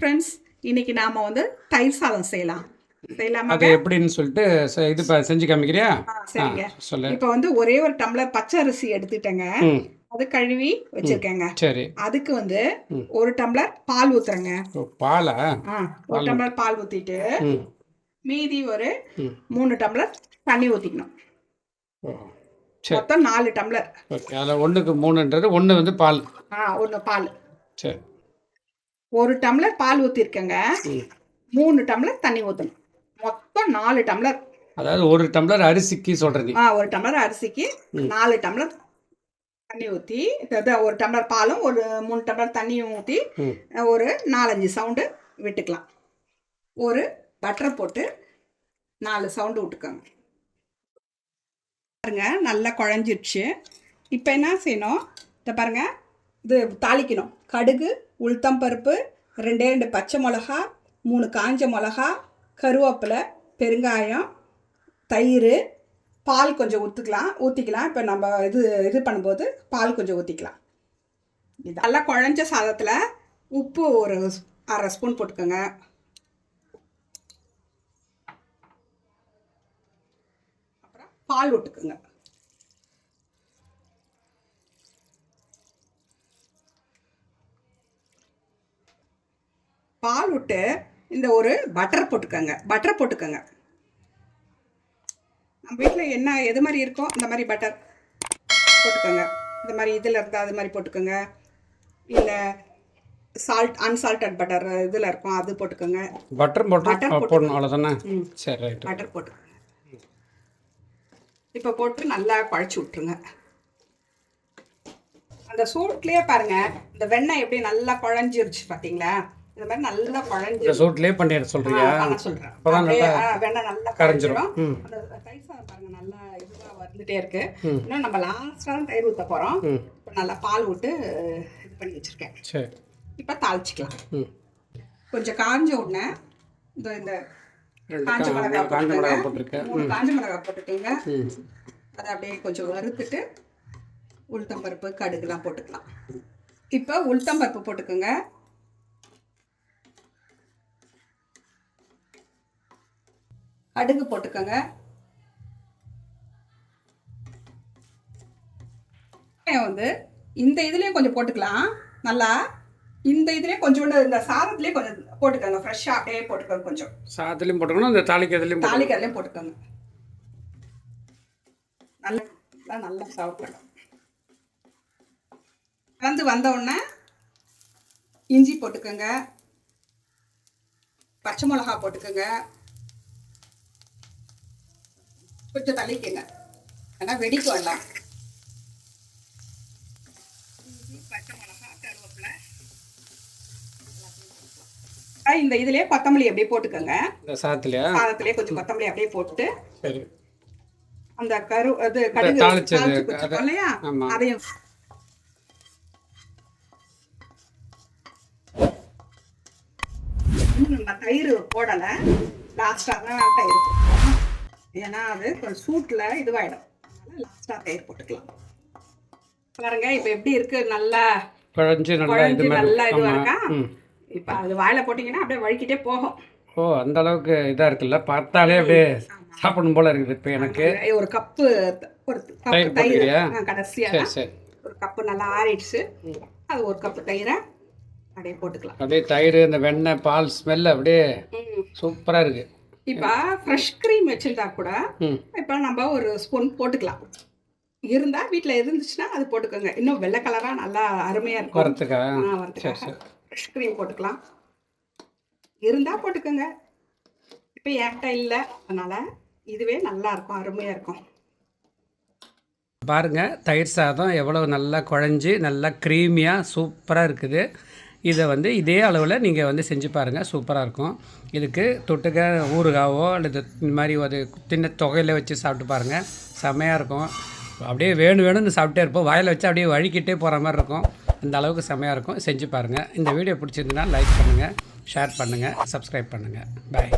Friends, இன்னைக்கு நாம வந்து தயிர் சாதம் செய்யலாமா? அது எப்படின்னு சொல்லிட்டு இது செஞ்சு காமிக்கிறியா? சரிங்க. சொல்லு. இப்போ வந்து ஒரே ஒரு டம்ளர் பச்சை அரிசி எடுத்துட்டேங்க. அது கழுவி வச்சிருக்கேங்க. சரி. அதுக்கு வந்து ஒரு டம்ளர் பால் ஊத்துறேங்க. பாலா? ஒரு டம்ளர் பால் ஊத்திட்டு மீதி ஒரு 3 டம்ளர் தண்ணி ஊத்திக்கணும். மொத்தம் 4 டம்ளர். ஓகே. அதில் 1க்கு 3ன்றது 1 வந்து பால். 1 பால். சரி. ஒரு டம்ளர் பால் ஊற்றிருக்கேங்க. 3 டம்ளர் தண்ணி ஊற்றணும். மொத்தம் 4 டம்ளர். அதாவது ஒரு டம்ளர் அரிசிக்கு சொல்கிறது. ஒரு டம்ளர் அரிசிக்கு 4 டம்ளர் தண்ணி ஊற்றி, ஒரு டம்ளர் பாலும் ஒரு 3 டம்ளர் தண்ணியும் ஊற்றி ஒரு 4-5 சவுண்டு விட்டுக்கலாம். ஒரு பட்டரை போட்டு 4 சவுண்டு விட்டுக்கோங்க. பாருங்க, நல்லா குழஞ்சிடுச்சு. இப்போ என்ன செய்யணும்? இதை பாருங்க, இது தாளிக்கணும். கடுகு, உளுத்தம்பருப்பு, 2 பச்சை மிளகா, 3 காஞ்ச மிளகா, கருவேப்பிலை, பெருங்காயம், தயிர், பால் கொஞ்சம் ஊற்றிக்கலாம். இப்போ நம்ம இது பண்ணும்போது பால் கொஞ்சம் ஊற்றிக்கலாம். இது நல்லா குழஞ்ச சாதத்தில் உப்பு ஒரு 1/2 ஸ்பூன் போட்டுக்கோங்க. அப்புறம் பால் விட்டுக்குங்க. பால் விட்டு இந்த ஒரு பட்டர் போட்டுக்கோங்க. நம்ம வீட்டில் என்ன எது மாதிரி இருக்கோ அந்த மாதிரி பட்டர் போட்டுக்கோங்க. இந்த மாதிரி இதில் இருந்தால் அது மாதிரி போட்டுக்கோங்க. இல்லை அன்சால்டட் பட்டர் இதில் இருக்கும், அது போட்டுக்கோங்க. பட்டர் போடணும், அவ்வளோதானே? சரி, ரைட். பட்டர் போட்டுக்கோங்க. இப்போ போட்டு நல்லா குழச்சி விட்ருங்க. அந்த சூட்லேயே பாருங்கள், இந்த வெண்ணெய் எப்படி நல்லா குழஞ்சிருச்சு பார்த்தீங்களா? இந்த மாதிரி நல்லா குழஞ்சி சூட்லேயே பண்ணிட சொல்றியா? சொல்கிறேன். அப்போதான் நல்லா வெண்ணெய் நல்லா கரைஞ்சிரும். அந்த தயிர் சாதம் பாருங்க, நல்லா இதுவாக வந்துட்டே இருக்கு. இன்னும் நம்ம லாஸ்ட்டாக தான் தயிர் ஊற்ற போகிறோம். இப்போ நல்லா பால் விட்டு இது பண்ணி வச்சுருக்கேன். சரி. இப்போ தாளிச்சிக்கலாம். கொஞ்சம் காஞ்ச உடனே இந்த காஞ்ச மிளகாய் போட்டுருக்கேன். 3 காஞ்ச மிளகாய் போட்டுக்கோங்க. அதை அப்படியே கொஞ்சம் வறுத்துட்டு உளுத்தம்பருப்பு, கடுகுலாம் போட்டுக்கலாம். இப்போ உளுத்தம்பருப்பு போட்டுக்கோங்க. கடுகு போட்டுக்கோங்க. வந்து இந்த இதுலேயும் கொஞ்சம் போட்டுக்கலாம். நல்லா இந்த இதுலேயும் கொஞ்சோண்டு இந்த சாதத்துலேயே கொஞ்சம் போட்டுக்கோங்க. ஃப்ரெஷ்ஷாக அப்படியே போட்டுக்கோங்க. கொஞ்சம் சாதத்துலேயும் போட்டுக்கணும், இந்த தாளிக்கிறதுலையும் போட்டுக்கோங்க. நல்லா சர்வ் பண்ணும். வந்த உடனே இஞ்சி போட்டுக்கோங்க, பச்சை மிளகா போட்டுக்கோங்க. கொஞ்சம் தள்ளிக்கங்க, ஏன்னா வெடிக்க வேண்டாம். பச்சை மிளகா, கருவேப்பிலை, இந்த இதுலயே கொத்தமல்லி அப்படியே போட்டுக்கோங்க. சாதத்திலே கொஞ்சம் கொத்தமல்லி அப்படியே போட்டு, சரி, அந்த கடுகு தாளிச்சு இல்லையா, அதையும் நம்ம தயிர் போடலை, லாஸ்டாக தான் தயிர் போட்டுக்கலாம். ஏன்னா அது கொஞ்சம் சூட்டில் இதுவாகிடும். அதனால் லாஸ்ட்டாக தயிர் போட்டுக்கலாம். பாருங்க, இப்போ எப்படி இருக்கு? நல்லா குழஞ்சி நல்லா இதுவாக இருக்கா? இப்போ அது வாயில் போட்டிங்கன்னா அப்படியே வழுக்கிட்டே போகும். அந்த அளவுக்கு இதாக இருக்குல்ல, பார்த்தாலே அப்படியே சாப்பிடணும் போல இருக்குது. இப்போ எனக்கு ஒரு கப்பு தயிர் கடைசியாக ஒரு கப்பு நல்லா ஆறிடுச்சு. அது ஒரு கப்பு தயிரை அப்படியே போட்டுக்கலாம். அப்படியே தயிர், இந்த வெண்ணெய், பால் ஸ்மெல் அப்படியே சூப்பராக இருக்குது. இப்போ ஃப்ரெஷ் க்ரீம் வச்சுருந்தா கூட இப்போ நம்ம ஒரு ஸ்பூன் போட்டுக்கலாம். இருந்தால் வீட்டில் இருந்துச்சுன்னா அது போட்டுக்கோங்க. இன்னும் வெள்ளை கலராக நல்லா அருமையாக இருக்கும். வரத்துக்காக ஃப்ரெஷ் க்ரீம் போட்டுக்கலாம். இருந்தால் போட்டுக்கோங்க. இப்போ என்கிட்ட இல்லை, அதனால் இதுவே நல்லாயிருக்கும், அருமையாக இருக்கும். பாருங்கள், தயிர் சாதம் எவ்வளோ நல்லா குழஞ்சி நல்லா க்ரீமியாக சூப்பராக இருக்குது. இதை வந்து இதே அளவில் நீங்கள் வந்து செஞ்சு பாருங்கள், சூப்பராக இருக்கும். இதுக்கு தொட்டுக்க ஊறுகாவோ அல்லது இந்த மாதிரி ஒரு சின்ன தொகையில் வச்சு சாப்பிட்டு பாருங்கள், செம்மையாக இருக்கும். அப்படியே வேணும்னு சாப்பிட்டே இருப்போம், வாயில் வச்சு அப்படியே வழுக்கிட்டே போகிற மாதிரி இருக்கும். அந்த அளவுக்கு செம்மையாக இருக்கும். செஞ்சு பாருங்கள். இந்த வீடியோ பிடிச்சிருந்துன்னா லைக் பண்ணுங்கள், ஷேர் பண்ணுங்கள், சப்ஸ்கிரைப் பண்ணுங்கள். பாய்.